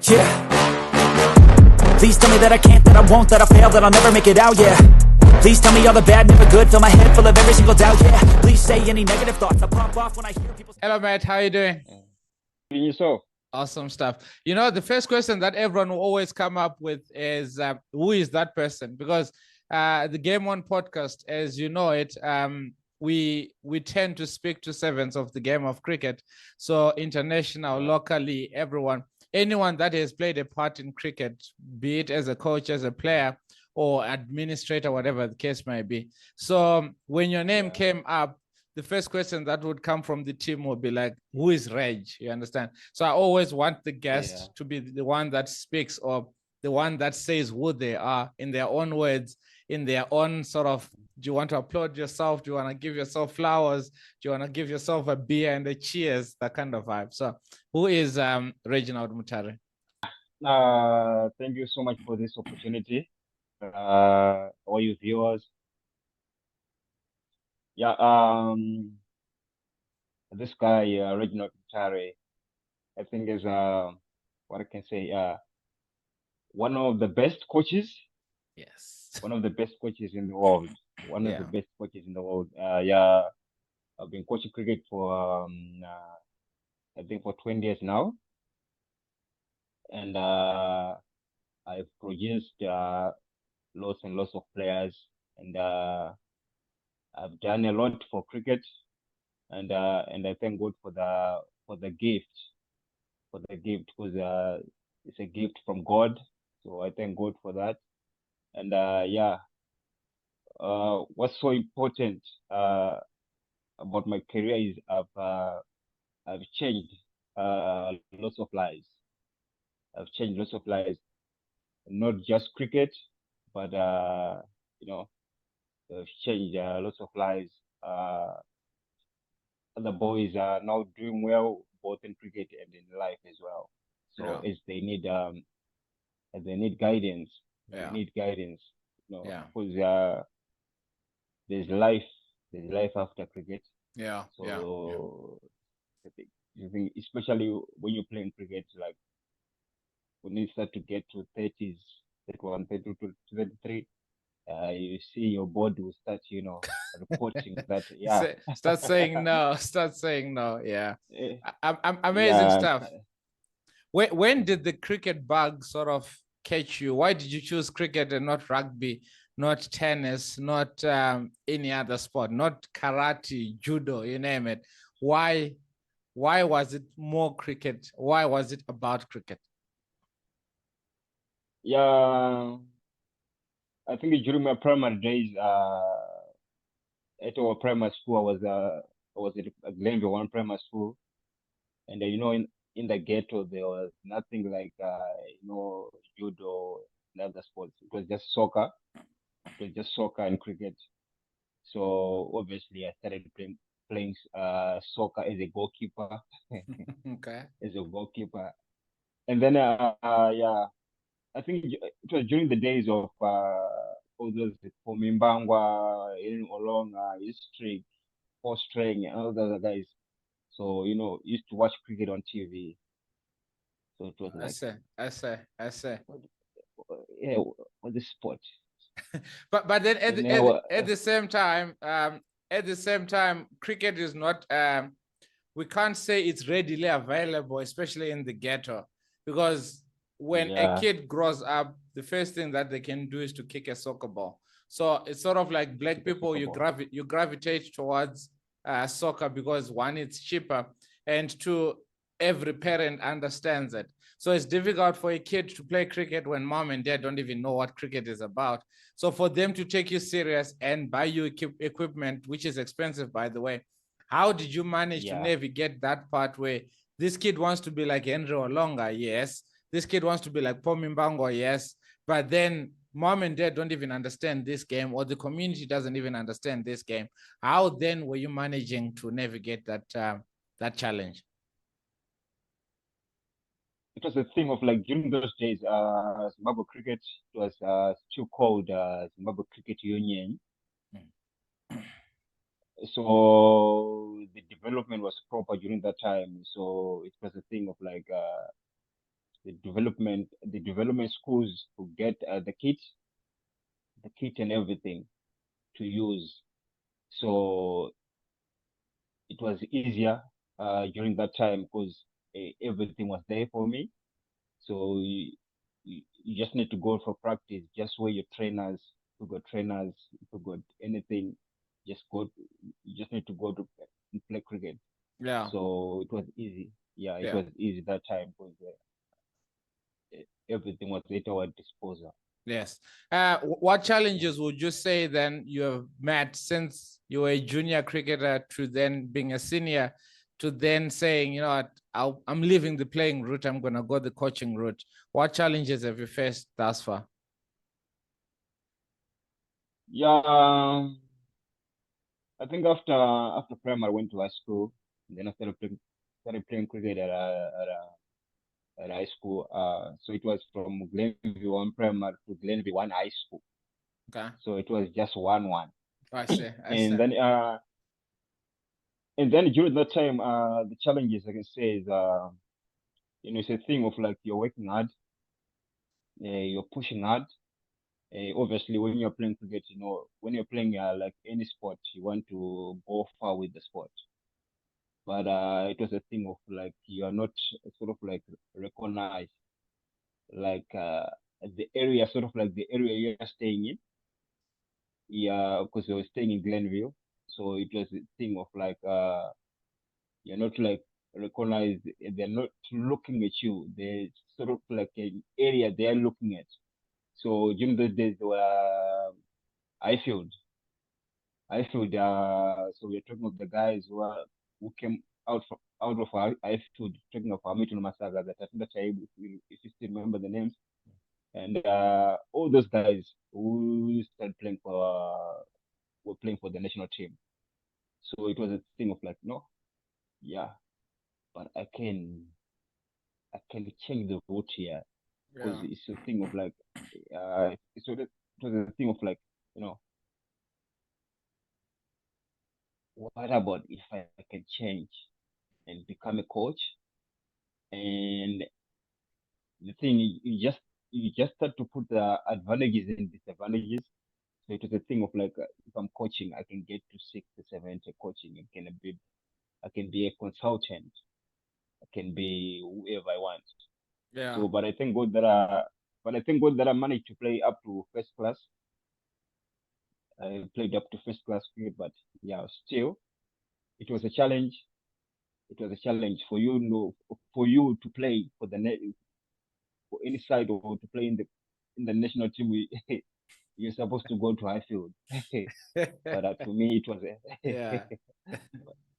Yeah. Please tell me that I can't, that I won't, that I fail, that I'll never make it out, yeah. Please tell me all the bad, never good, fill my head full of every single doubt, yeah. Please say any negative thoughts, I pop off when I hear people. Hello, mate. How are you doing? Yourself. Awesome stuff. You know, the first question that everyone will always come up with is, who is that person? Because the Game On podcast, as you know it, we tend to speak to servants of the game of cricket. So international, locally, everyone, anyone that has played a part in cricket, be it as a coach, as a player, or administrator, whatever the case may be. So when your name came up, the first question that would come from the team would be like, who is Reg? You understand? So I always want the guest to be the one that speaks, or the one that says who they are in their own words, in their own sort of, do you want to applaud yourself? Do you want to give yourself flowers? Do you want to give yourself a beer and a cheers? That kind of vibe. So who is Reginald Mutare? Thank you so much for this opportunity. All you viewers. This guy, Reginald Mutare, I think is what I can say, one of the best coaches. Yes. One of the best coaches in the world. One of the best coaches in the world. I've been coaching cricket for I think for 20 years now, and I've produced lots and lots of players, and I've done a lot for cricket, and I thank God for the gift, because it's a gift from God. So I thank God for that. And what's so important about my career is I've changed lots of lives. I've changed lots of lives, not just cricket, but you know, I've changed lots of lives. The boys are now doing well, both in cricket and in life as well. So as they need guidance, they need guidance. Because there's life after cricket. So I think especially when you're playing cricket, like when you start to get to 30s, 31, 32, 33, you see your body will start, reporting that, Start saying no. Yeah. Amazing stuff. When did the cricket bug sort of catch you? Why did you choose cricket and not rugby, not tennis, not any other sport, not karate, judo, you name it? Why was it more cricket? Why was it about cricket? I think during my primary days, at our primary school, I was at Glenville One Primary School, and in the ghetto there was nothing like judo and other sports. It was just soccer. And cricket. So obviously I started playing soccer as a goalkeeper. As a goalkeeper, and then I think it was during the days of all those Pomimbangwa, Olonga, Street, Australia, and all the other guys. So used to watch cricket on TV. So it was like I say. Yeah, on the sport. but then at the same time, cricket is not. We can't say it's readily available, especially in the ghetto, because when a kid grows up, the first thing that they can do is to kick a soccer ball. So it's sort of like black people, you gravitate towards soccer because one, it's cheaper, and two, every parent understands it. So it's difficult for a kid to play cricket when mom and dad don't even know what cricket is about. So for them to take you serious and buy you equipment, which is expensive, by the way, how did you manage to navigate that part where this kid wants to be like Henry Olonga? Yes. This kid wants to be like Pomimbango, yes, but then mom and dad don't even understand this game, or the community doesn't even understand this game. How then were you managing to navigate that challenge? It was a thing of like during those days, Zimbabwe Cricket was still called Zimbabwe Cricket Union. So the development was proper during that time. So it was a thing of like development schools to get the kit and everything to use. So it was easier during that time because everything was there for me. So you just need to go for practice, just where your trainers, if you got anything, just go. You just need to go to play cricket. Yeah. So it was easy. Yeah, it was easy that time because everything was at our disposal. Yes. What challenges would you say then you have met since you were a junior cricketer to then being a senior to then saying, you know what, I'm leaving the playing route, I'm going to go the coaching route? What challenges have you faced thus far? Yeah, I think after primary, I went to high school. And then I started playing cricket at high school. So it was from Glenview 1 primary to Glenview 1 high school. Okay. So it was just 1-1. I see. And then during that time, the challenges I can say is it's a thing of like you're working hard, you're pushing hard. Obviously, when you're playing cricket, when you're playing like any sport, you want to go far with the sport. But it was a thing of like you are not sort of like recognized, like the area, sort of like the area you're staying in. Yeah, because I was staying in Glenville, so it was a thing of like you're not like recognized. They're not looking at you. They're sort of like an area they're looking at. So during those days, they were Highfield. So we're talking of the guys who came out of Highfield, talking of Hamilton Masaga, that if you still remember the names, and all those guys who started playing were playing for the national team. So it was a thing of like, no, yeah, but I can change the route here because it's a thing of like, it was a thing of like, what about if I can change and become a coach? And the thing you just start to put the advantages and disadvantages. So it was a thing of like if I'm coaching, I can get to 60, 70 coaching. I can be a consultant. I can be whoever I want. Yeah. So, but I thank God that I managed to play up to first class. I played up to first class cricket, but yeah, still, it was a challenge. It was a challenge for you to play for for any side or to play in the national team. You're supposed to go to Highfield, but to me it was yeah.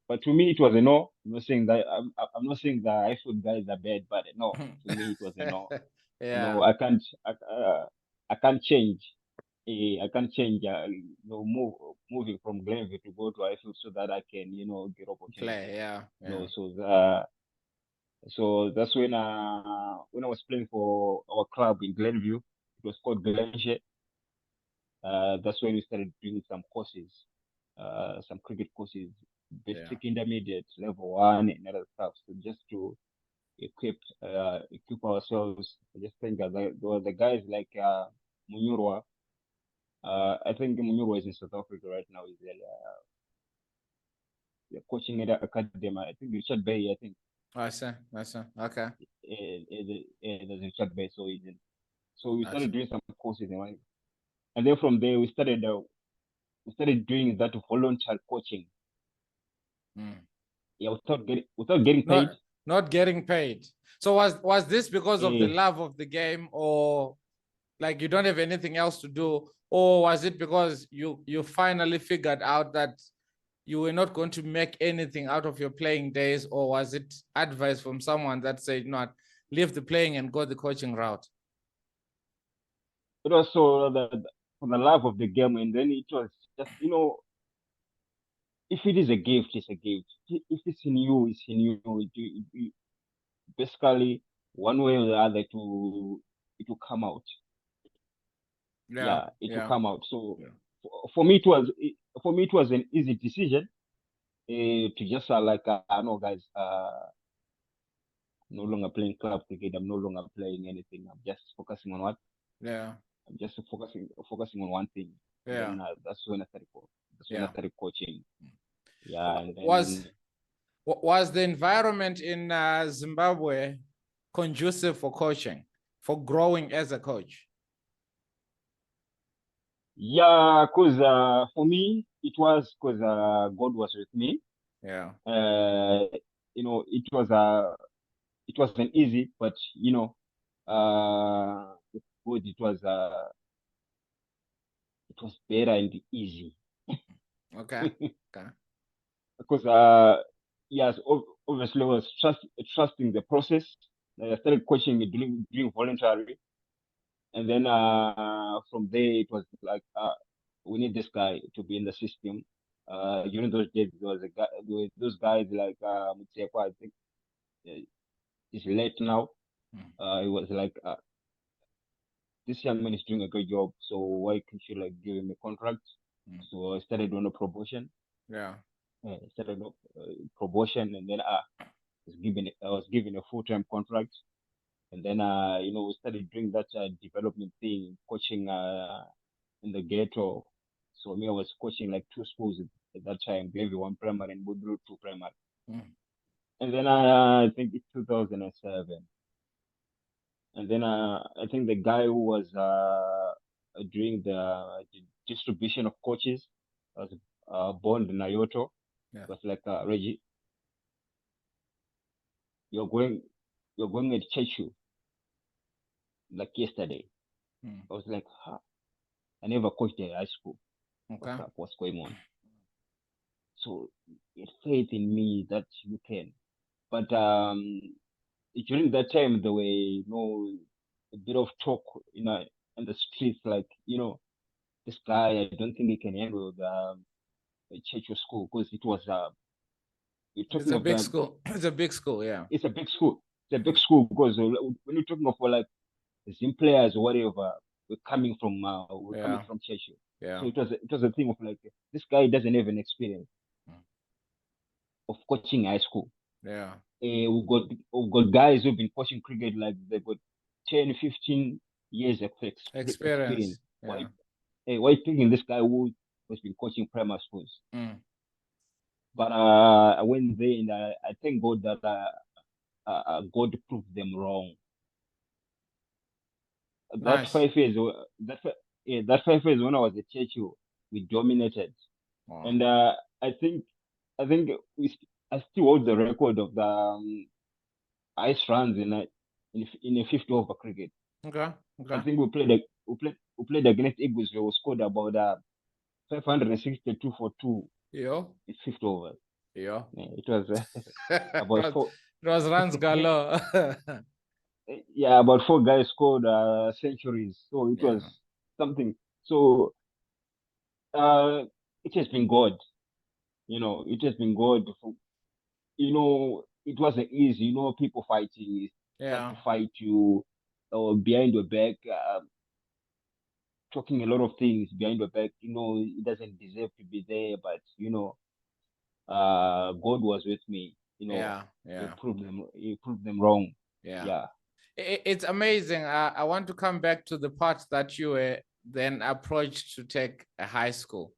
But to me it was a no. I'm not saying that I'm not saying that Highfield guys are bad, but no. To me it was a no. Yeah. No, I can't change. I can't change. Moving from Glenville to go to Highfield so that I can get opportunity. Play, yeah. No, so that's when I was playing for our club in Glenview. It was called Glenshire. That's when we started doing some courses, some cricket courses, basic, intermediate, level 1, and other stuff. So just to equip ourselves. I just think that there were the guys like Munyurwa. I think Munyurwa is in South Africa right now. He's coaching at the academy. I think Richard Bay. I think. I see. Okay. There's Richard Bay. So we started doing some courses, and then from there we started doing that volunteer coaching. Yeah, without getting paid. Not getting paid. So was this because of the love of the game, or like you don't have anything else to do, or was it because you finally figured out that you were not going to make anything out of your playing days, or was it advice from someone that said, not leave the playing and go the coaching route? It was so for the love of the game, and then it was just if it is a gift, it's a gift. If it's in you, it's in you. Basically, one way or the other, it will come out. Yeah, it will come out. So for me, it was an easy decision to just I know, guys. no longer playing club cricket. I'm no longer playing anything. I'm just focusing on what? Yeah. I'm just focusing on one thing. Yeah. And then, that's when I started. When I started coaching. Yeah. And then, was the environment in Zimbabwe conducive for coaching, for growing as a coach? Yeah, because for me it was because God was with me. Yeah. You know, it wasn't easy, but you know, with God it was better and easy. Okay. Okay. Because yes, obviously I was trusting the process. I started coaching doing voluntary, and then from there it was like we need this guy to be in the system. During those days there was a guy, there were those guys like Mutare, I think he's late now. It was like this young man is doing a great job, so why can't you like give him a contract? So I started on a promotion. Yeah. Started promotion, and then I was given a full-time contract, and then you know, we started doing that development thing, coaching in the ghetto. So me, I was coaching like 2 schools at that time, Glenview 1 primary and Woodrow 2 primary. And then I think it's 2007. And then I think the guy who was doing the distribution of coaches was Bond Nayoto. Yeah. Was like Reggie, you're going at Churchill like yesterday. I was like, huh? I never coached at high school. Okay. What's going on? So it faith in me that you can. But during that time there were, you know, a bit of talk, you know, in the streets, like, you know, this guy, I don't think he can handle the Churchill school, because it was you're talking It's a of big school. It's a big school, yeah. It's a big school. It's a big school because when you're talking of like Zim players or whatever, we're coming from Churchill. Yeah. So it was a thing of like, this guy doesn't have an experience of coaching high school. Yeah. We've got guys who've been coaching cricket, like they've got 10, 15 years of experience. Yeah. Why you thinking this guy who has been coaching primary schools? But I went there, and I thank God that God proved them wrong. Nice. That 5 years, that 5 years when I was at Churchill, we dominated. Wow. And I think I still hold the record of the ice runs in a 50 over cricket. Okay. I think we played against Eagles. We scored about 562 for 2. Yeah. It's 50 overs. Yeah. It was about 4. It was runs galore. Yeah, about 4 guys scored centuries. So it was something. So it has been God. You know, it has been God. You know, it wasn't easy. You know, people fighting. To fight you or behind your back, talking a lot of things behind your back. You know, it doesn't deserve to be there, but you know, God was with me. You know, He proved them wrong. Yeah. It's amazing. I want to come back to the part that you were then approached to take a high school.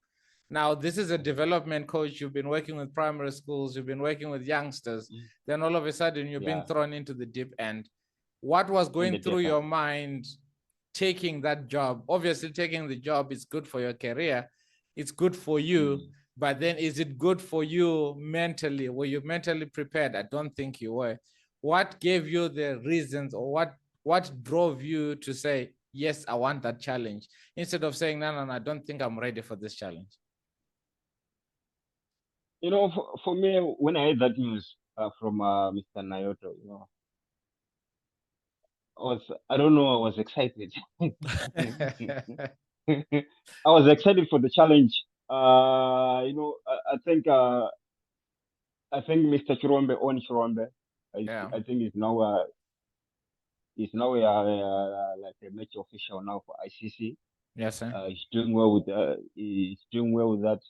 Now, this is a development coach. You've been working with primary schools. You've been working with youngsters. Then all of a sudden, you're being thrown into the deep end. What was going through your mind taking that job? Obviously, taking the job is good for your career. It's good for you. But then is it good for you mentally? Were you mentally prepared? I don't think you were. What gave you the reasons, or what drove you to say, yes, I want that challenge, instead of saying, no, I don't think I'm ready for this challenge? You know, for me, when I heard that news from Mr. Nayoto, you know, I don't know, I was excited. I was excited for the challenge. You know, I think Mr. Chirombe, I think he's now like a match official now for ICC. Yes, sir. He's doing well with that.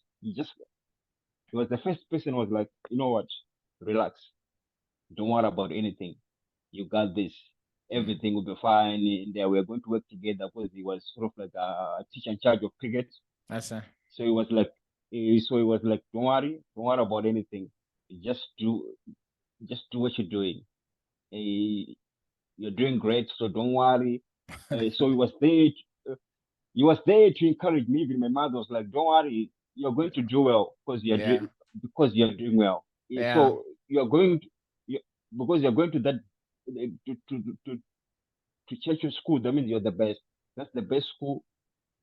He was the first person who was like, you know what, relax, don't worry about anything. you got this. Everything will be fine. And we are going to work together because he was sort of like a teacher in charge of cricket. That's it. So he was like, don't worry about anything. Just do what you're doing. You're doing great, so don't worry. So he was there. He was there to encourage me. Even my mother was like, "Don't worry, you're going to do well because you're doing well. Yeah. So you're going because you're going to that to Churchill school. That means you're the best. That's the best school,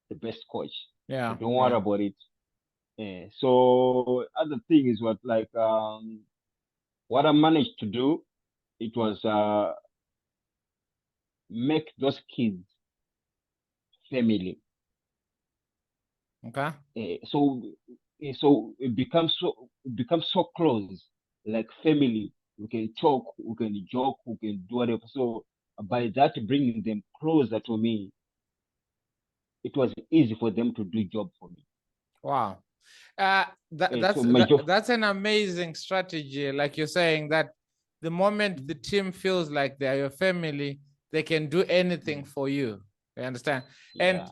the best coach. Yeah. So don't worry about it. So other thing is what I managed to do. It was make those kids family. Okay. So it becomes so close, like family. We can talk, we can joke, we can do whatever. So by that bringing them closer to me, it was easy for them to do job for me. Wow. That's an amazing strategy. Like you're saying that the moment the team feels like they're your family, they can do anything for you. You understand? And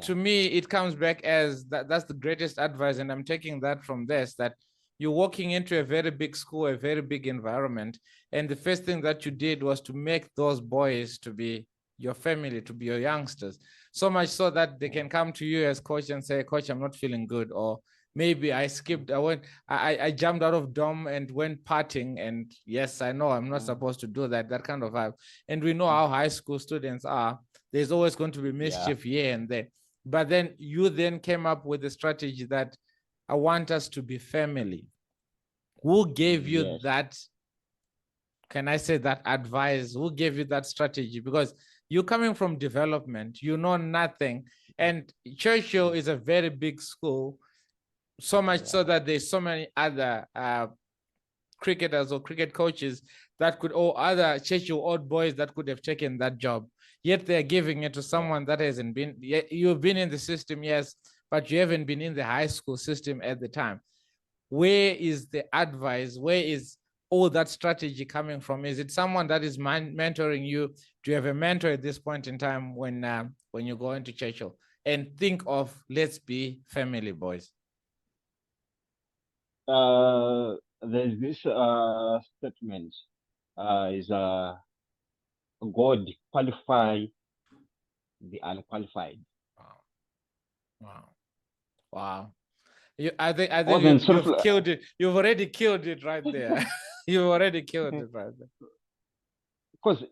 to me, it comes back as that's the greatest advice. And I'm taking that from this, that you're walking into a very big school, a very big environment. And the first thing that you did was to make those boys to be your family, to be your youngsters. So much so that they can come to you as coach and say, "Coach, I'm not feeling good." Or maybe I skipped, I jumped out of dom and went partying. And yes, I know I'm not supposed to do that kind of vibe. And we know how high school students are. There's always going to be mischief here and there. But then you then came up with the strategy that I want us to be family. Who gave you that? Can I say that advice? Who gave you that strategy? Because you're coming from development, you know nothing. And Churchill is a very big school, so much so that there's so many other cricketers or cricket coaches that could, or other Churchill old boys that could have taken that job. Yet they're giving it to someone that hasn't been, you've been in the system, yes, but you haven't been in the high school system at the time. Where is the advice? Where is all that strategy coming from? Is it someone that is mentoring you? Do you have a mentor at this point in time when you go into Churchill and think of, let's be family, boys? There's this statement is God qualify the unqualified. Wow. I think you've killed it. You've already killed it right there. You've already killed it right there. Because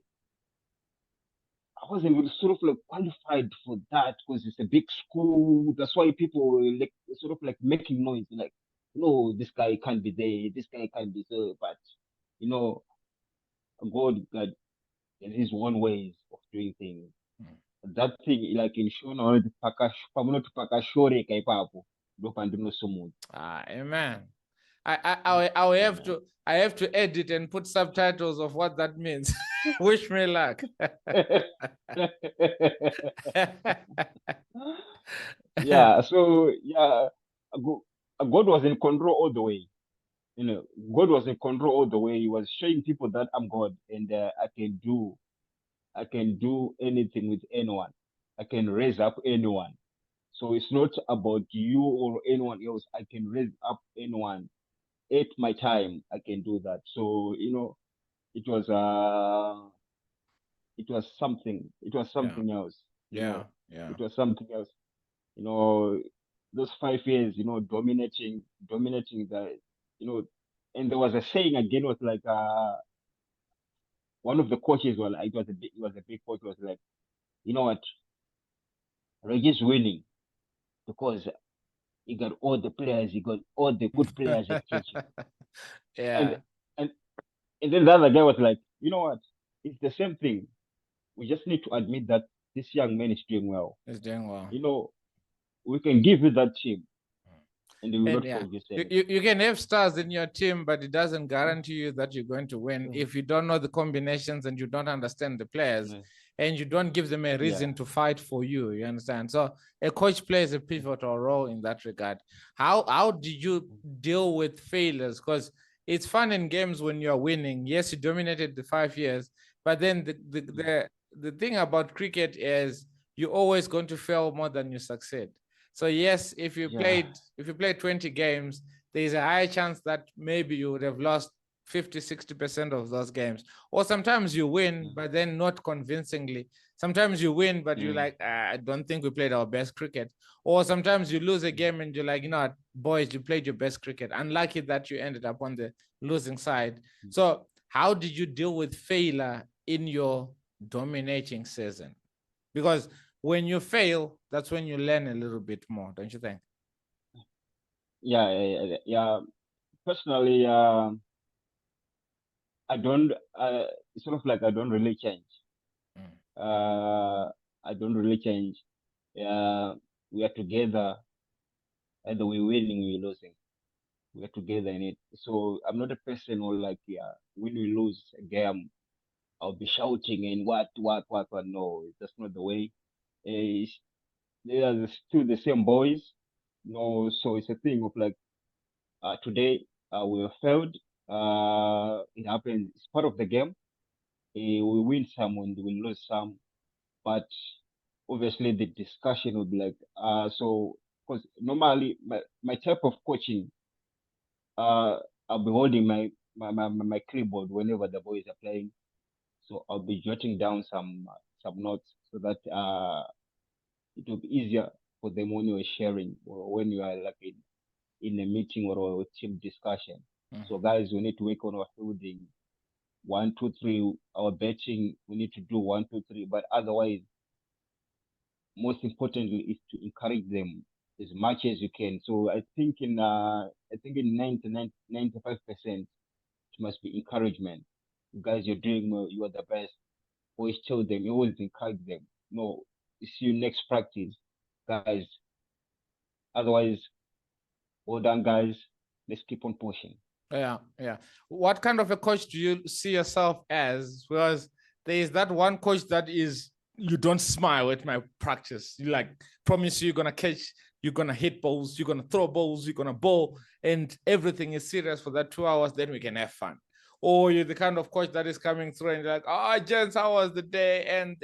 I wasn't really sort of like qualified for that because it's a big school. That's why people like sort of like making noise, like, no, this guy can't be there, this guy can't be there. But you know, God in his own ways of doing things. That thing, like in Shona, amen. I have to edit and put subtitles of what that means. Wish me luck. Yeah, so yeah, God was in control all the way. You know, God was in control all the way. He was showing people that I'm God and I can do anything with anyone. I can raise up anyone. So it's not about you or anyone else. I can raise up anyone at my time. I can do that. So you know, it was something. It was something else. Yeah. It was something else. You know, those 5 years, you know, dominating the, you know, and there was a saying again, was like one of the coaches was like, it was a big coach, was like, you know what, Reggie's winning because he got all the players, he got all the good players at Churchill. Yeah. And then the other guy was like, you know what, it's the same thing. We just need to admit that this young man is doing well. He's doing well. You know, we can give you that team. And they will not forget you can have stars in your team, but it doesn't guarantee you that you're going to win if you don't know the combinations and you don't understand the players and you don't give them a reason to fight for you. You understand? So a coach plays a pivotal role in that regard. How did you deal with failures? Because it's fun in games when you're winning. Yes, you dominated the 5 years, but then the thing about cricket is you're always going to fail more than you succeed. So yes, if you played 20 games, there's a high chance that maybe you would have lost 50-60% of those games. Or sometimes you win, but then not convincingly. Sometimes you win, but you're like, I don't think we played our best cricket. Or sometimes you lose a game and you're like, you know what, boys, you played your best cricket. Unlucky that you ended up on the losing side. So how did you deal with failure in your dominating season? Because when you fail, that's when you learn a little bit more, don't you think? Yeah. Personally, I don't. It's sort of like I don't really change. I don't really change. We are together. Either we're winning, we're losing. We are together in it. So I'm not a person who like, when we lose a game, I'll be shouting and what. No, that's not the way. They are still the same boys. No, so it's a thing of like, today we have failed. It happens. It's part of the game. We win some and we lose some, but obviously the discussion would be like, so because normally my type of coaching, I'll be holding my clipboard whenever the boys are playing, so I'll be jotting down some notes so that it will be easier for them when you're sharing or when you are like in a meeting or a team discussion. So guys, we need to work on our fielding. 1, 2, 3. Our betting, we need to do 1, 2, 3. But otherwise, most importantly, is to encourage them as much as you can. So I think in 99, 95%, it must be encouragement. You guys, you're doing well. You are the best. Always tell them. You always encourage them. No, see you next practice, guys. Otherwise, well done, guys. Let's keep on pushing. Yeah. What kind of a coach do you see yourself as? Because there is that one coach that is, you don't smile at my practice. You like promise you're gonna catch, you're gonna hit balls, you're gonna throw balls, you're gonna bowl, and everything is serious for that 2 hours. Then we can have fun. Or you're the kind of coach that is coming through and you're like, oh, gents, how was the day? And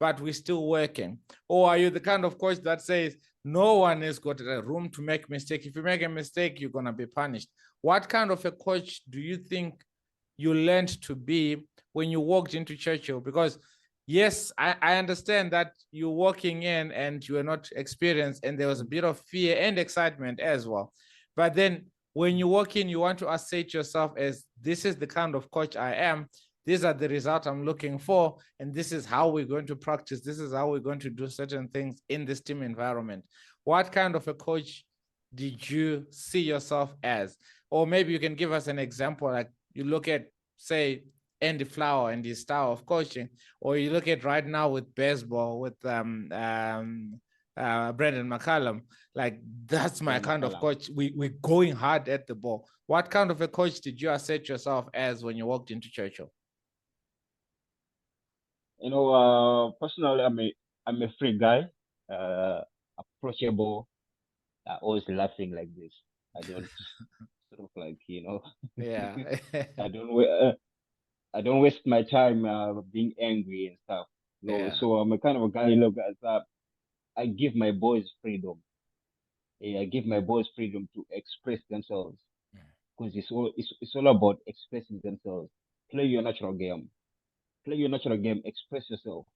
but we're still working. Or are you the kind of coach that says, no one has got a room to make mistake. If you make a mistake, you're going to be punished. What kind of a coach do you think you learned to be when you walked into Churchill? Because yes, I understand that you're walking in and you are not experienced and there was a bit of fear and excitement as well. But then when you walk in, you want to assert yourself as, this is the kind of coach I am. These are the results I'm looking for, and this is how we're going to practice. This is how we're going to do certain things in this team environment. What kind of a coach did you see yourself as? Or maybe you can give us an example, like you look at, say, Andy Flower and his style of coaching, or you look at right now with baseball with Brendan McCullum, like that's my kind of coach. We're going hard at the ball. What kind of a coach did you assert yourself as when you walked into Churchill? You know, personally, I'm a free guy, approachable, always laughing like this. I don't sort of like, Yeah. I don't waste my time being angry and stuff. Yeah. So I'm a kind of a guy. Look, I give my boys freedom. I give my boys freedom to express themselves because it's all about expressing themselves. Play your natural game. Play your natural game. Express yourself.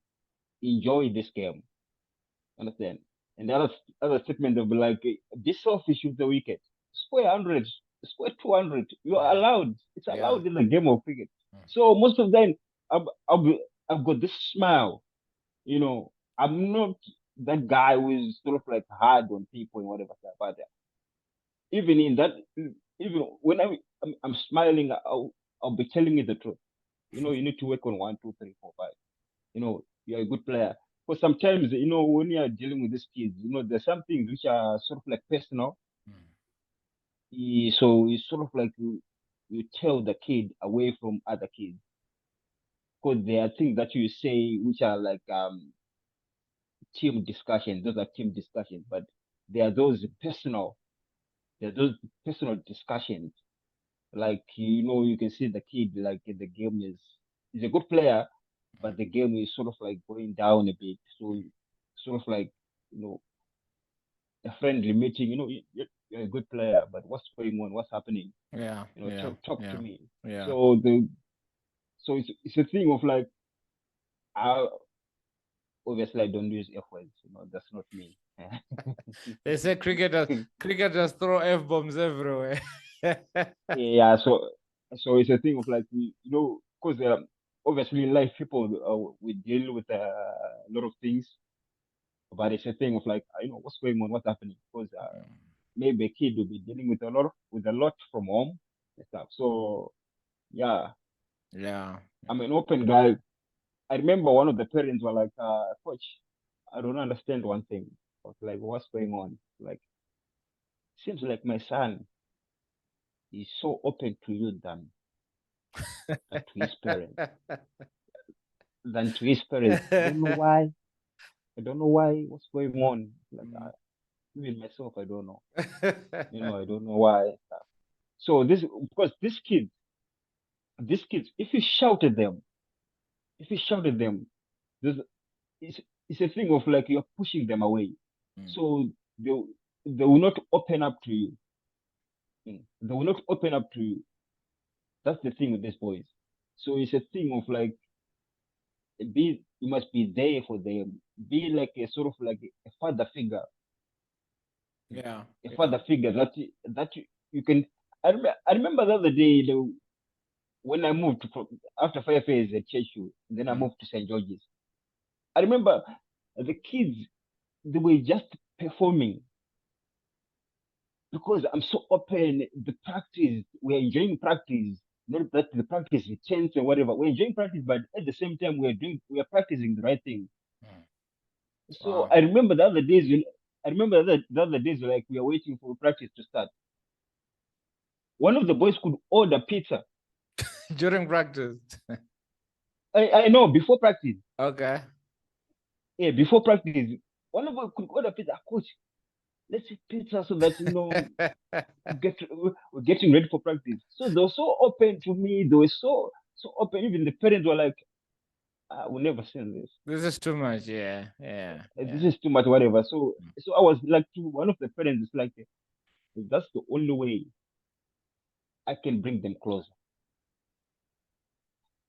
Enjoy this game. Understand? And the other statement will be like, be selfish with the wicket. Square 100, square 200. You are allowed. It's allowed in the game of cricket. So most of them, I've got this smile. I'm not that guy who is sort of like hard on people and whatever. But even in that, even when I'm smiling, I'll be telling you the truth. You need to work on 1, 2, 3, 4, 5. You're a good player. But sometimes, when you're dealing with these kids, there's some things which are sort of like personal. So it's sort of like you tell the kid away from other kids. Because there are things that you say which are like team discussions. Those are team discussions, but there are those personal discussions like you can see the kid like in the game is a good player, but the game is sort of like going down a bit. So sort of like a friendly meeting. You're a good player, but what's going on? What's happening? Yeah, yeah, Talk to yeah, me. yeah. So it's a thing of like I obviously I don't use F words. That's not me. They say cricketers throw F bombs everywhere. Yeah, so it's a thing of like because obviously in life people we deal with a lot of things, but it's a thing of like what's going on, what's happening, because maybe a kid will be dealing with a lot from home and stuff. So yeah, Yeah. I'm an open guy. I remember one of the parents were like, "Coach, I don't understand one thing." I was like, "What's going on?" Like, seems like my son is so open to you than to his parents. Than to his parents. I don't know why. I don't know why. What's going on? Like, even myself, I don't know. I don't know why. So because these kids, if you shout at them, there's, it's, it's a thing of like you're pushing them away. So they, they will not open up to you. They will not open up to you. That's the thing with these boys. So it's a thing of like, you must be there for them. Be like a sort of like a father figure. Yeah. A father figure that you can. I remember the other day when I moved after 5 years at Churchill, then I moved to St. George's. I remember the kids, they were just performing because I'm so open. The practice, we're enjoying practice. Not that the practice is tense or whatever. We're enjoying practice, but at the same time, we're practicing the right thing. So Wow. I remember the other days. I remember the other days, like we are waiting for practice to start. One of the boys could order pizza. During practice. I know before practice. Okay. Yeah, before practice, one of us could order pizza. Coach, let's eat pizza so that we're getting ready for practice. So they were so open to me. They were so open. Even the parents were like, "I will never send this. This is too much. Yeah. Yeah. This Yeah. is too much, whatever." So I was like, to one of the parents, it's like, that's the only way I can bring them closer.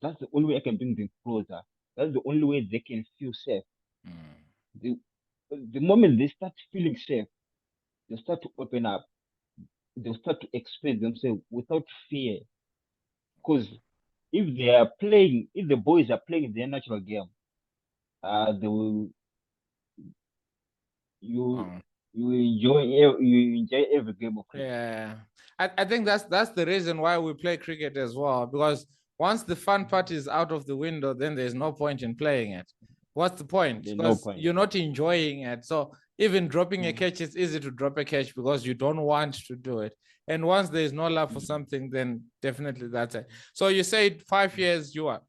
That's the only way I can bring them closer. That's the only way they can feel safe. The, the moment they start feeling safe, they start to open up. They'll start to express themselves without fear. Because if the boys are playing their natural game, they will you Wow. you enjoy every game of cricket. Yeah. I think that's the reason why we play cricket as well, because once the fun part is out of the window, then there's no point in playing it. What's the point? There's no Because point. you're not enjoying it. So even dropping a catch, it's easy to drop a catch because you don't want to do it. And once there's no love for something, then definitely that's it. So you said 5 years you are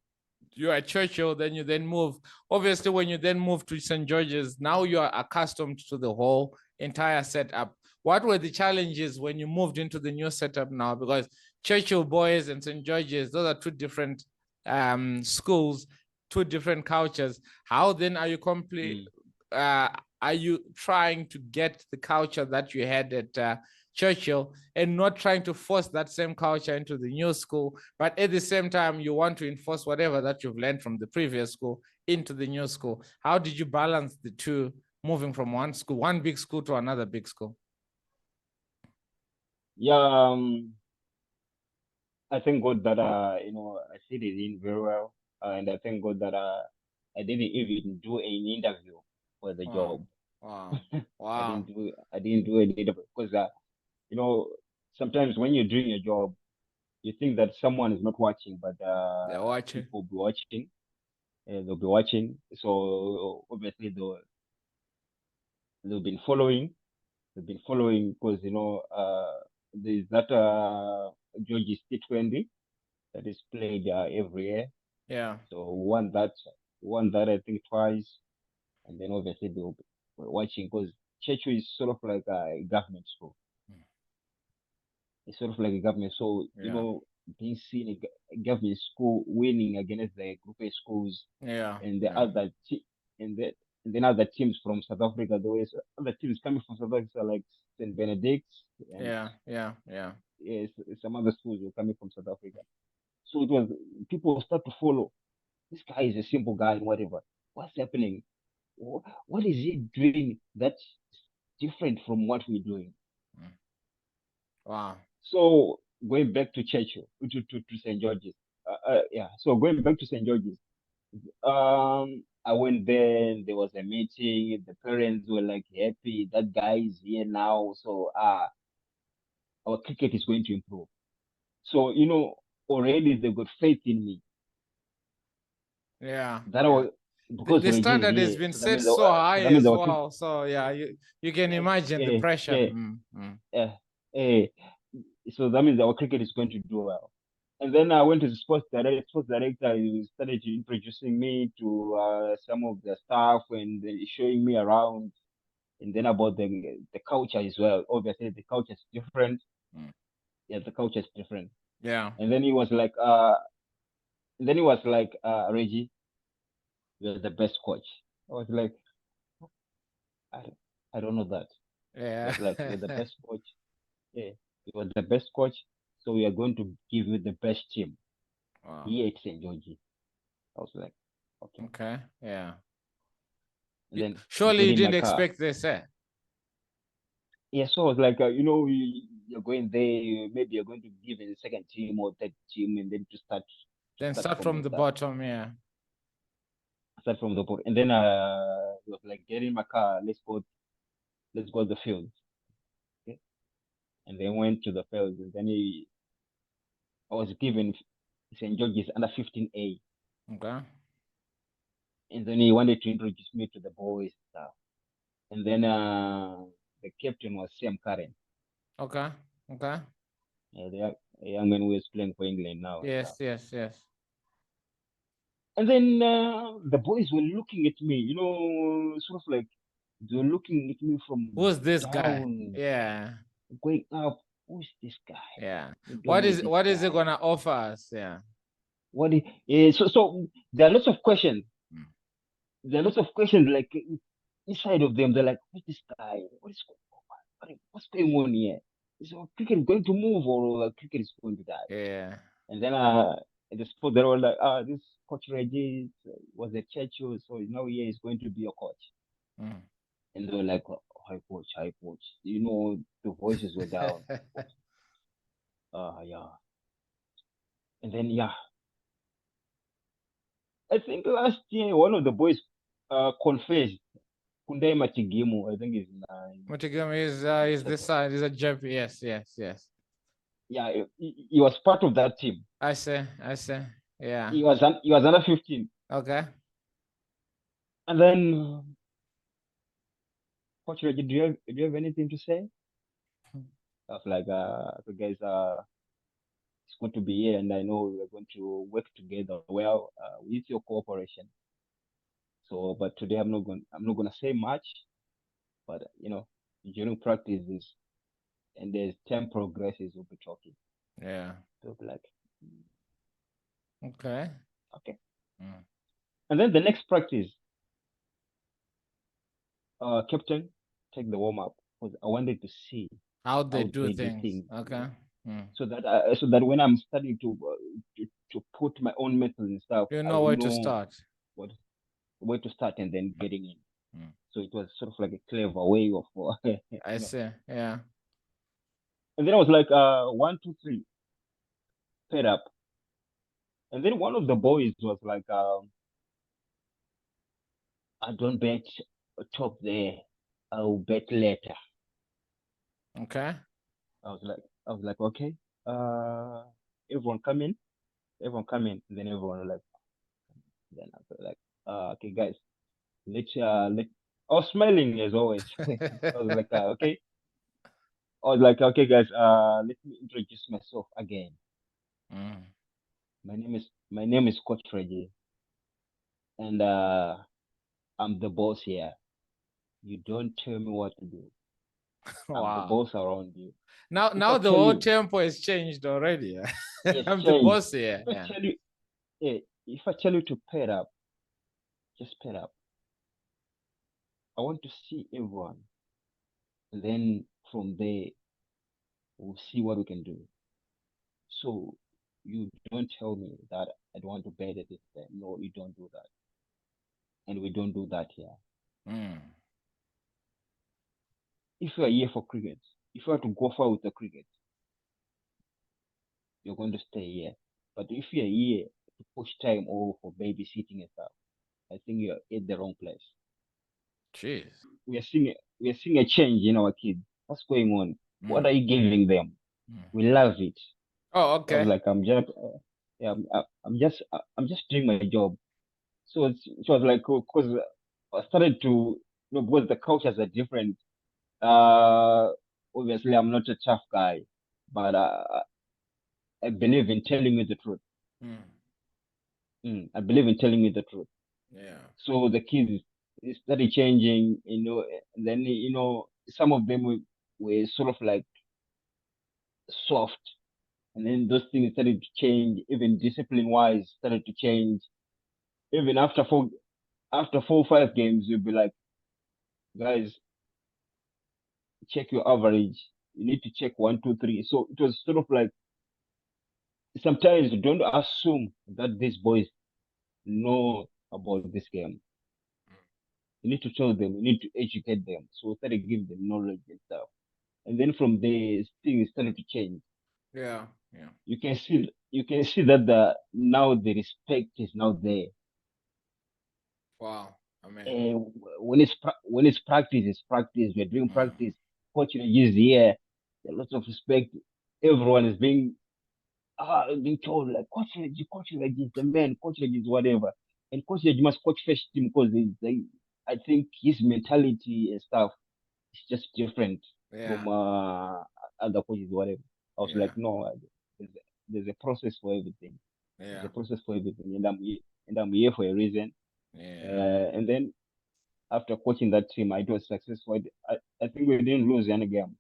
at Churchill, then you then move. Obviously, when you then move to St. George's, now you are accustomed to the whole entire setup. What were the challenges when you moved into the new setup now? Because Churchill boys and St. George's, those are two different schools, two different cultures. How then are you are you trying to get the culture that you had at Churchill and not trying to force that same culture into the new school, but at the same time, you want to enforce whatever that you've learned from the previous school into the new school? How did you balance the two, moving from one big school to another big school? Yeah, I thank God that I fit it in very well, and I thank God that I didn't even do an interview for the Wow. job. Wow. I Wow. didn't do an interview because sometimes when you're doing a job, you think that someone is not watching, but They're watching. people will be watching. They'll be watching. So obviously they've been following. They've been following because there's that Georgie T20 that is played every year. Yeah. So won that I think twice, and then obviously they were watching because Churchill is sort of like a government school. It's sort of like a government. So, being seen a government school winning against the Group A schools and the other and then other teams from South Africa, there was other teams coming from South Africa like St. Benedict's and yes, some other schools were coming from South Africa. So it was people start to follow. This guy is a simple guy and whatever. What's happening? What is he doing that's different from what we're doing? Wow. So going back to Churchill, to St. George's. So going back to St. George's, I went there and there was a meeting. The parents were like happy that guy is here now. So our cricket is going to improve. So already they've got faith in me. Yeah. Because the standard has been set so high as well. So you can imagine the pressure. So that means our cricket is going to do well. And then I went to the sports director. He started introducing me to some of the staff and showing me around. And then about the culture as well. Obviously, the culture is different. Yeah, the culture is different. Yeah. And then he was like, Reggie, you're the best coach. I was like, I don't know that. Yeah. He was like, you're the best coach. Yeah, you are the best coach. So we are going to give you the best team. Wow. Here at St. George's. I was like, okay. Okay. Yeah. And then surely you didn't expect this, eh? Yeah, so I was like, you're going there, maybe you're going to give a second team or third team, and then start from the bottom, yeah. Start from the bottom, and then it was like, get in my car, let's go to the field. Okay? And then went to the field, and then I was given St. George's under 15A. Okay. And then he wanted to introduce me to the boys stuff. And then the captain was Sam Curran. Okay. Okay. Yeah, the young man who is playing for England now. Yes. And then the boys were looking at me, sort of like they were looking at me from who's this down, guy? Yeah. Going up. Who's this guy? Yeah. What is it gonna offer us? Yeah. So there are lots of questions. There are lots of questions like inside of them. They're like, who's this guy? What's going on here? Is cricket going to move or cricket is going to die? Yeah. And then in the sport, they were like, this coach Reggie was a Churchill, so now he is going to be a coach. And they were like, high coach. The voices were down. Yeah. And then I think last year one of the boys confessed. Kundai Matigimu, I think his name. Matigimu is this side. He's a Jeb. Yes. Yeah, he was part of that team. I see. Yeah. He was under 15. Okay. And then, Coach Reggie, do you have anything to say? I was like, guys, it's going to be here, and I know we're going to work together well with your cooperation. So, but today I'm not gonna say much, but during practices and as time progresses, we'll be talking. Yeah. So like, okay. And then the next practice, captain, take the warm up because I wanted to see how they do things. Okay. So that when I'm starting to put my own methods and stuff, you know where to start. Where to start and then getting in. So it was sort of like a clever way of. I see. Yeah. And then I was like, 1, 2, 3, paid up. And then one of the boys was like, I don't bet top there. I'll bet later. Okay. I was like, okay. Everyone come in. And then everyone like. Then I was like, okay, guys, I was smiling as always. I was like, okay. I was like, okay, guys, let me introduce myself again. My name is Coach Reggie, and I'm the boss here. You don't tell me what to do. I'm the boss around you. Now the whole tempo has changed already. I'm the boss here. If I tell you to pair up, just pair up. I want to see everyone. And then from there, we'll see what we can do. So you don't tell me that I don't want to bet at this time. No, you don't do that. And we don't do that here. If you are here for cricket, if you are to go far with the cricket, you're going to stay here. But if you're here to push time or for babysitting and stuff, I think you're at the wrong place. Jeez. We are seeing a change in our kids. What's going on? What are you giving them? We love it. Oh, okay. I was like, I'm just doing my job. So it was like, because I started to, because the cultures are different. Obviously, I'm not a tough guy, but I believe in telling you the truth. I believe in telling you the truth. Yeah. So the kids started changing, and then, some of them were sort of like soft. And then those things started to change, even discipline-wise started to change. Even after 4 or 5 games, you'll be like, guys, check your average. You need to check 1, 2, 3. So it was sort of like, sometimes don't assume that these boys know about this game. You need to tell them, you need to educate them. So started giving them knowledge and stuff. And then from there, things started to change. Yeah. You can see that now the respect is now there. Wow. I mean, when it's practice, it's practice. We're doing practice. Coach Reggie is here. There's lots of respect. Everyone is being told like Coach Reggie is the man. Coach Reggie is whatever. And Coach Reggie must coach first team because I think his mentality and stuff is just different from other coaches, whatever. I was like, no, there's a process for everything. There's a process for everything, and I'm here for a reason. And then after coaching that team, I was successful. I think we didn't lose any game.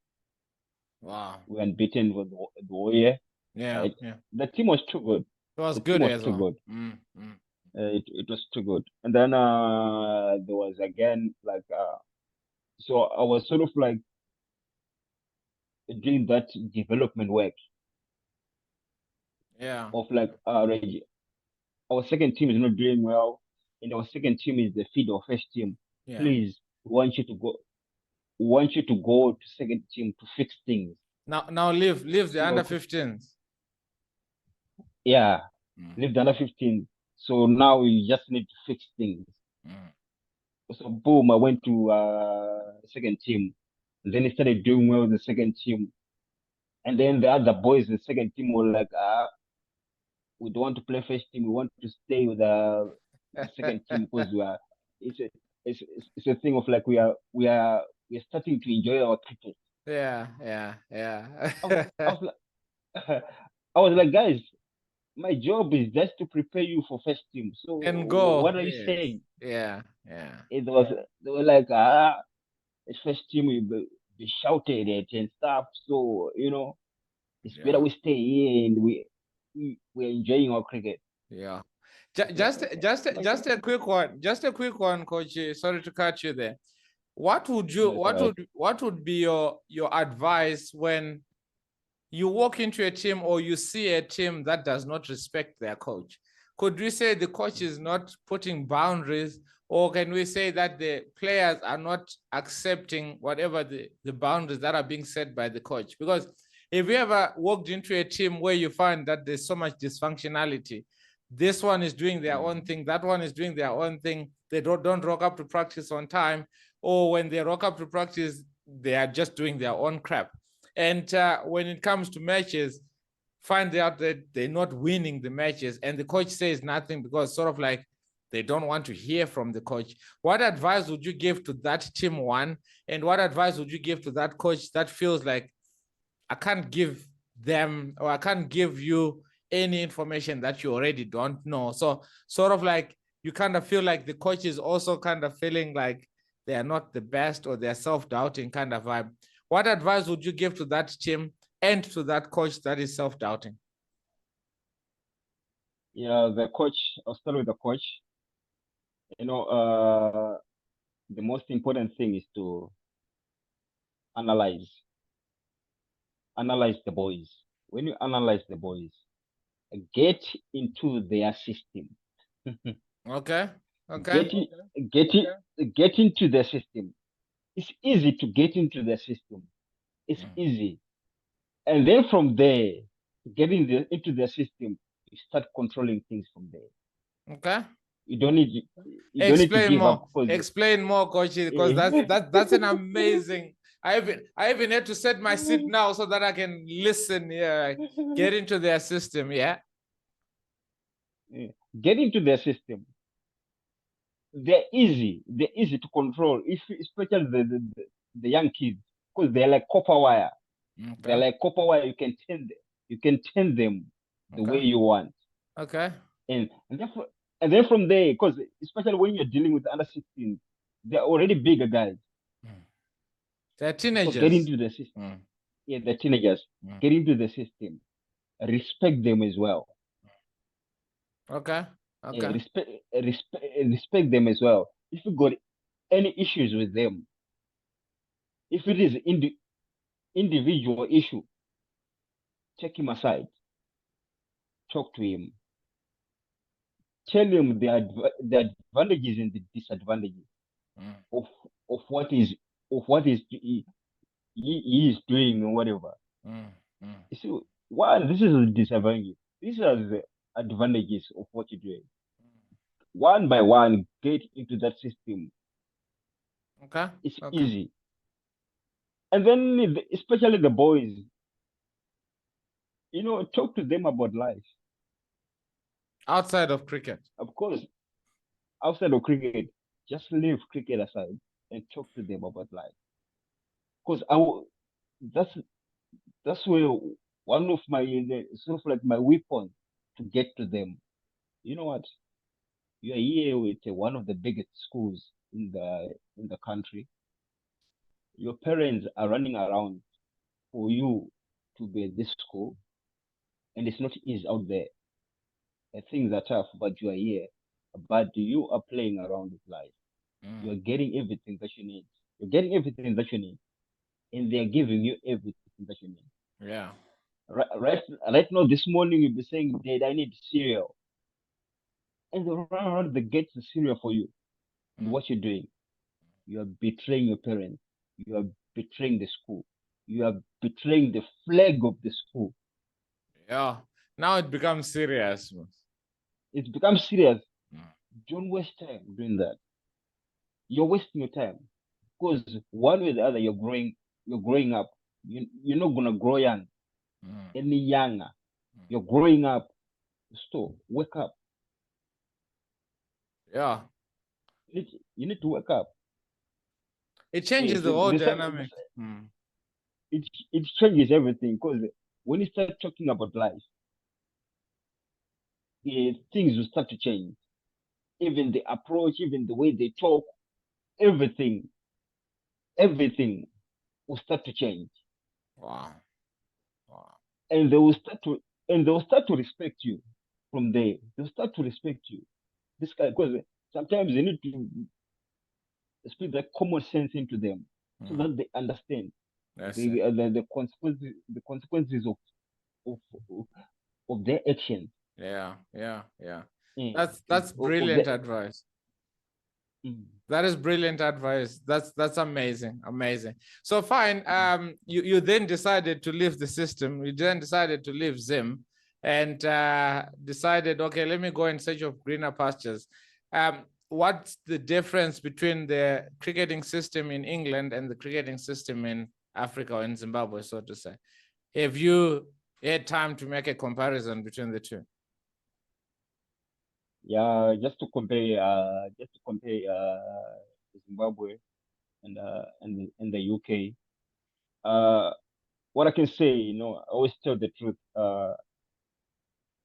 Wow. We were unbeaten with the Warrior. Yeah. The team was too good. It was good as well. Good. It was too good. And then there was again like so I was sort of like doing that development work. Yeah. Of like Reggie. Our second team is not doing well, and our second team is the feed of first team. Yeah. Please, we want you to go to second team to fix things. Now leave the under 15s. Yeah, leave the under 15. So now we just need to fix things. So boom, I went to second team. And then he started doing well with the second team. And then the other boys in the second team were like, we don't want to play first team. We want to stay with the second team because it's a thing of like we're starting to enjoy our cricket. Yeah. I was like, guys, my job is just to prepare you for first team. So and go. What are you saying? Yeah. They were like, it's first team will be shouted at and stuff. So it's better we stay here and we're enjoying our cricket. Yeah. Just a quick one, Coach. Sorry to cut you there. What would be your advice when you walk into a team or you see a team that does not respect their coach? Could we say the coach is not putting boundaries, or can we say that the players are not accepting whatever the boundaries that are being set by the coach? Because if you ever walked into a team where you find that there's so much dysfunctionality, this one is doing their own thing, that one is doing their own thing, they don't rock up to practice on time, or when they rock up to practice, they are just doing their own crap. And when it comes to matches, find out that they're not winning the matches and the coach says nothing because sort of like they don't want to hear from the coach. What advice would you give to that team one? And what advice would you give to that coach that feels like I can't give them or I can't give you any information that you already don't know? So sort of like you kind of feel like the coach is also kind of feeling like they are not the best or they're self-doubting kind of vibe. What advice would you give to that team and to that coach that is self-doubting? Yeah, the coach, I'll start with the coach. You know, the most important thing is to analyze the boys. When you analyze the boys, get into their system. Okay. Get into their system. It's easy to get into their system. It's easy. And then from there, getting into their system, you start controlling things from there. Okay. You don't need to Explain give more. up. Explain more, coach, because that's an amazing. I even had to set my seat now so that I can listen. Yeah, get into their system. Yeah. Get into their system. They're easy to control. Especially the young kids, because they're like copper wire. Okay. They're like copper wire. You can turn them the way you want. Okay. And then from there, because especially when you're dealing with under 16, they're already bigger guys. They're teenagers. So get into the system. Yeah, they're teenagers. Get into the system. Respect them as well. Okay. Okay. Respect them as well. If you got any issues with them, if it is individual issue, take him aside. Talk to him. Tell him the advantages and the disadvantages of what is he is doing or whatever. You see, this is the disadvantage. These are the advantages of what you're doing. One by one, get into that system. Okay. It's easy. And then, especially the boys, talk to them about life. Outside of cricket. Of course, outside of cricket, just leave cricket aside and talk to them about life. Because that's where one of my sort of like my weapon to get to them. You know what? You are here with one of the biggest schools in the country. Your parents are running around for you to be at this school, and it's not easy out there. Things are tough, but you are here. But you are playing around with life. You are getting everything that you need. You're getting everything that you need, and they're giving you everything that you need. Yeah. Right now, this morning you'll be saying, "Dad, I need cereal," and they run around, they get the cereal for you. And what you're doing, you are betraying your parents. You are betraying the school. You are betraying the flag of the school. Yeah. Now it becomes serious. It becomes serious. Don't waste time doing that. You're wasting your time, because one way or the other, you're growing up. You're not gonna grow young any younger. You're growing up. So wake up. Yeah. You need to wake up. It changes the whole dynamic. It changes everything, because when you start talking about life, things will start to change. Even the approach, even the way they talk, everything will start to change. Wow. And they will start to respect you from there. They'll start to respect you. This guy, because sometimes you need to speak that common sense into them, so that they understand the consequences of their actions. Yeah. That's brilliant advice. That is brilliant advice. That's amazing. So fine. You then decided to leave the system. You then decided to leave Zim, and decided, okay, let me go in search of greener pastures. What's the difference between the cricketing system in England and the cricketing system in Africa or in Zimbabwe, so to say? Have you had time to make a comparison between the two? Yeah, just to compare Zimbabwe and the UK. What I can say, I always tell the truth.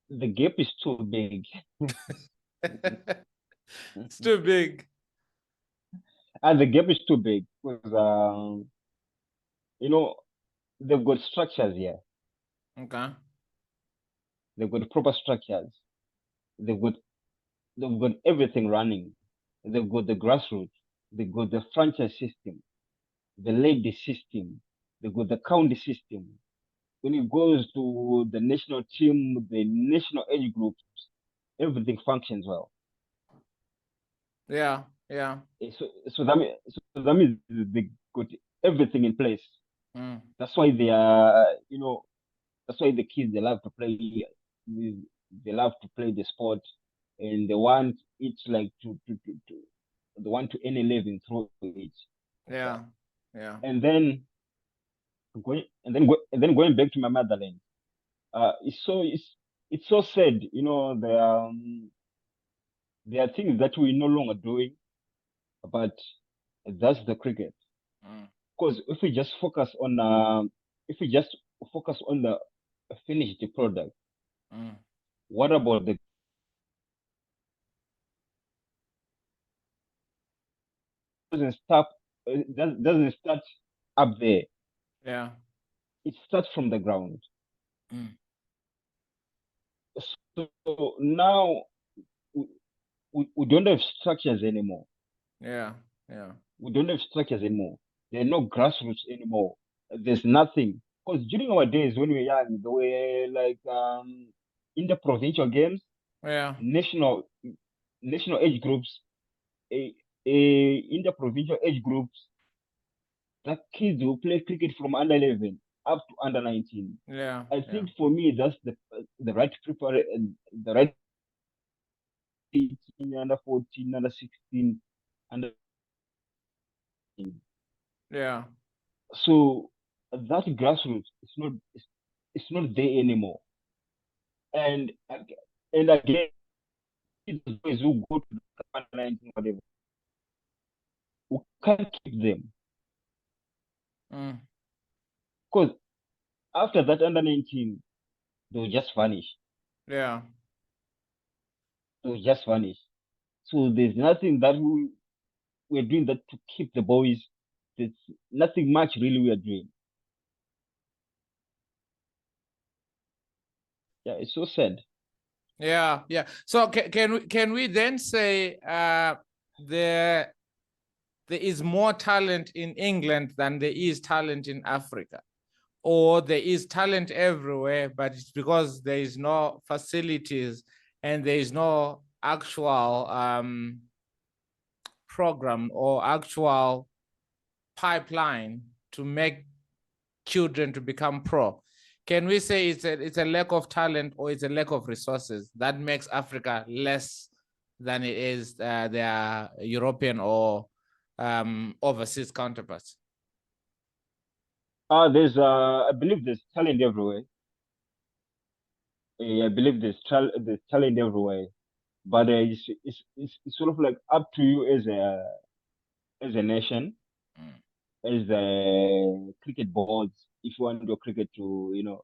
The gap is too big. It's too big. And the gap is too big, because they've got structures here. Okay. They've got proper structures. They've got everything running. They've got the grassroots. They've got the franchise system, the lady system. They've got the county system. When it goes to the national team, the national age groups, everything functions well. Yeah. So that means they got everything in place. That's why they are, that's why the kids, they love to play. They love to play the sport, and they want it like to they want to earn a living through it. Yeah. And then going back to my motherland, it's so sad, there are things that we're no longer doing, but that's the cricket. Because if we just focus on the finished product, what about the doesn't start up there? Yeah. It starts from the ground. So now we don't have structures anymore. Yeah. We don't have structures anymore. There are no grassroots anymore. There's nothing. Because during our days when we were young, there were like interprovincial games, Yeah. national age groups, interprovincial age groups. That kids will play cricket from under 11 up to under 19. Yeah. I think for me that's the right preparation, the right 18, under 14, under 16, under. Yeah. So that grassroots it's not there anymore. And again, those boys who go to the under 19, whatever, we can't keep them. Because after that under 19, they'll just vanish. Yeah. They'll just vanish. So there's nothing that we're doing that to keep the boys. There's nothing much really we are doing. Yeah, it's so sad. Yeah. So can we then say there is more talent in England than there is talent in Africa? Or there is talent everywhere, but it's because there is no facilities and there is no actual program or actual pipeline to make children to become pro. Can we say it's a lack of talent or it's a lack of resources that makes Africa less than it is their European or overseas counterparts? I believe there's talent everywhere. I believe there's talent everywhere, but it's sort of like up to you as a nation, as the cricket boards, if you want your cricket to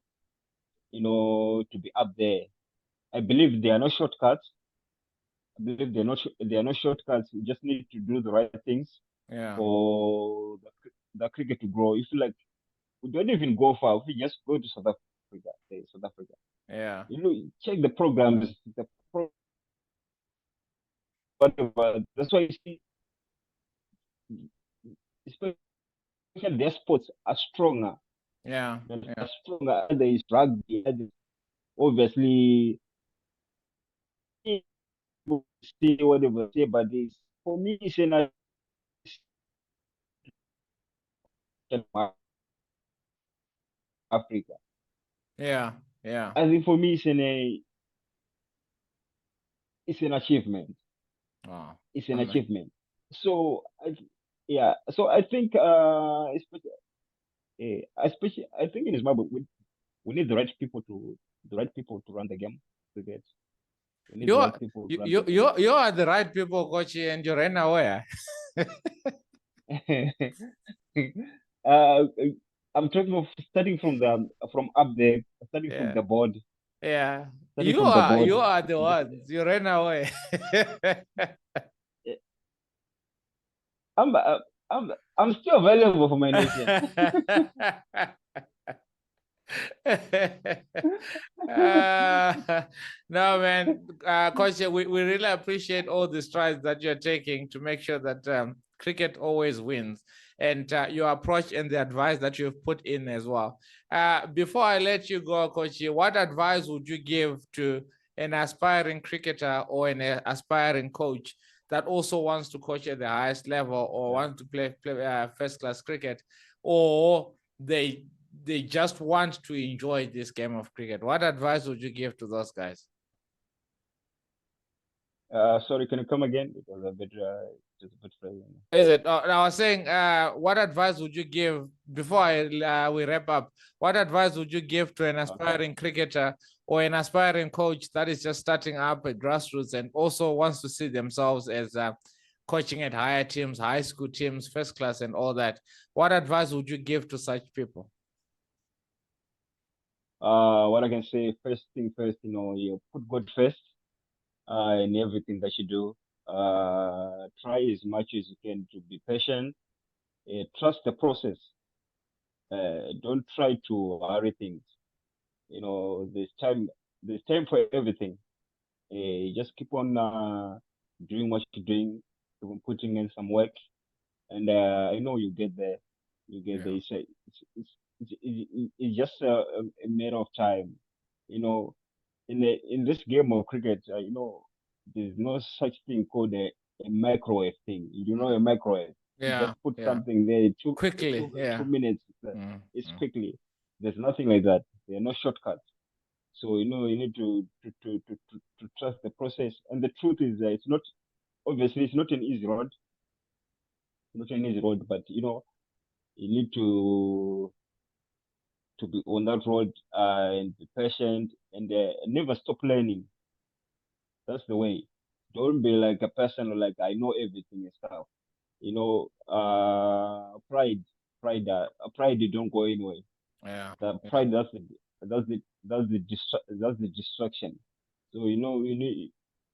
to be up there. I believe there are no shortcuts. I believe there are no shortcuts. You just need to do the right things for the cricket to grow. If like we don't even go far, if we just go to South Africa. Yeah. Check the programs, whatever. That's why you see, especially their sports are stronger. Yeah. They're stronger. There is rugby. Obviously, see whatever say, but this for me, it's an Africa. Yeah. I think for me, it's an achievement. Wow. It's an achievement. So I think especially I think in Zimbabwe we need the right people to run the game. You are the right people, coach, and you ran away. I'm talking of starting from up there, starting from the board. Yeah, you are the ones. You ran away. I'm still available for my nation. No, man, Coach, we really appreciate all the strides that you're taking to make sure that cricket always wins, and your approach and the advice that you've put in as well. Before I let you go, Coach, what advice would you give to an aspiring cricketer or an aspiring coach that also wants to coach at the highest level or wants to play first-class cricket, or they just want to enjoy this game of cricket? What advice would you give to those guys? Sorry, can you come again? Because a bit, just a bit frozen. Is it? I was saying, what advice would you give before we wrap up? What advice would you give to an aspiring cricketer or an aspiring coach that is just starting up at grassroots and also wants to see themselves as coaching at higher teams, high school teams, first class, and all that? What advice would you give to such people? What I can say, first thing first, you put God first in everything that you do. Try as much as you can to be patient. Trust the process. Don't try to hurry things. There's time for everything. Just keep on doing what you're doing, putting in some work, and I know you get there. You get there. It's just a matter of time. In this game of cricket, there's no such thing called a microwave thing. A microwave. Yeah. You just put something there quickly. 2 minutes. It's quickly. There's nothing like that. There are no shortcuts. So you need to trust the process. And the truth is that it's not an easy road. Not an easy road, but you need to be on that road and be patient and never stop learning. That's the way. Don't be like a person like I know everything and stuff. Pride don't go anywhere. Yeah. Pride that's the distraction. So you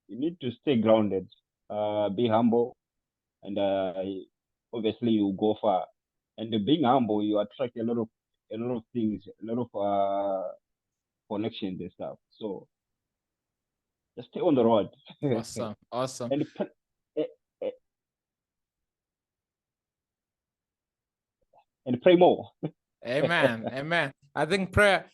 need to stay grounded, be humble, and obviously you go far. And being humble, you attract a lot of things, a lot of connections and stuff. So just stay on the road. Awesome. And pray more. Amen. I think prayer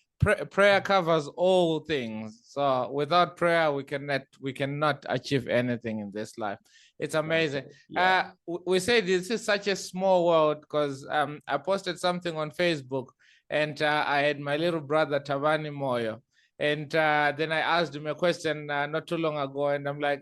covers all things. So without prayer, we cannot achieve anything in this life. It's amazing. Yeah. We say this is such a small world because I posted something on Facebook and I had my little brother Tavani Moyo, and then I asked him a question not too long ago, and I'm like,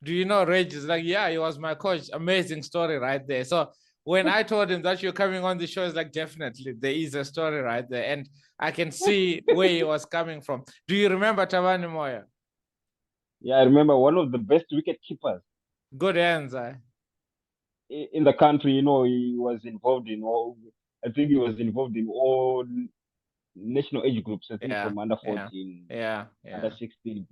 "Do you know Reggie?" He's like, "Yeah, he was my coach." Amazing story right there. So when I told him that you're coming on the show, it's like, definitely there is a story right there, and I can see where he was coming from. Do you remember Tavani Moyo? Yeah, I remember, one of the best wicket keepers. Good hands, in the country. He was involved in all. I think he was involved in all national age groups. I think from under 14, under 16.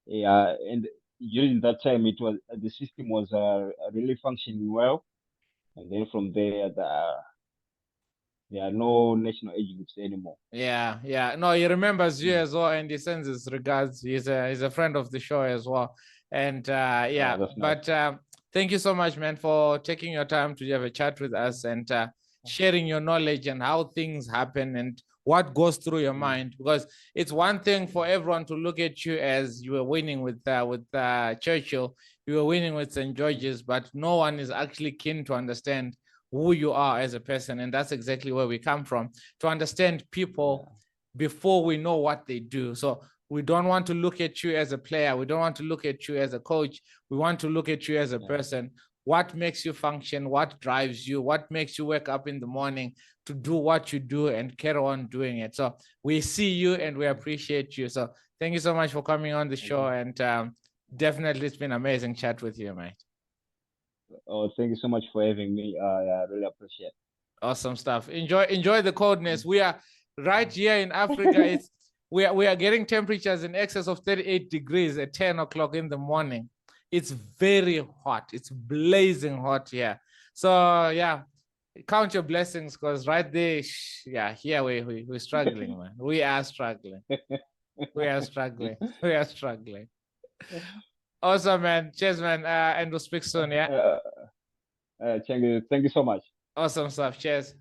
Yeah, and during that time, the system was really functioning well, and then from there, there are no national age groups anymore. Yeah. No, he remembers you as well, and he sends his regards. He's a friend of the show as well, and but nice. Thank you so much, man, for taking your time to have a chat with us and sharing your knowledge and how things happen and what goes through your mind. Because it's one thing for everyone to look at you as you were winning with Churchill, you were winning with St. George's, but no one is actually keen to understand who you are as a person. And that's exactly where we come from, to understand people before we know what they do. So we don't want to look at you as a player. We don't want to look at you as a coach. We want to look at you as a person. What makes you function? What drives you? What makes you wake up in the morning to do what you do and carry on doing it? So we see you and we appreciate you. So thank you so much for coming on the show. And definitely it's been an amazing chat with you, mate. Oh, thank you so much for having me. I really appreciate it. Awesome stuff. Enjoy the coldness. We are right here in Africa. We are getting temperatures in excess of 38 degrees at 10 o'clock in the morning. It's very hot. It's blazing hot here. So yeah, count your blessings, because right there, yeah, here we're struggling, man. We are struggling. We are struggling. We are struggling. Awesome, man. Cheers, man. And we'll speak soon. Yeah. Thank you so much. Awesome stuff. Cheers.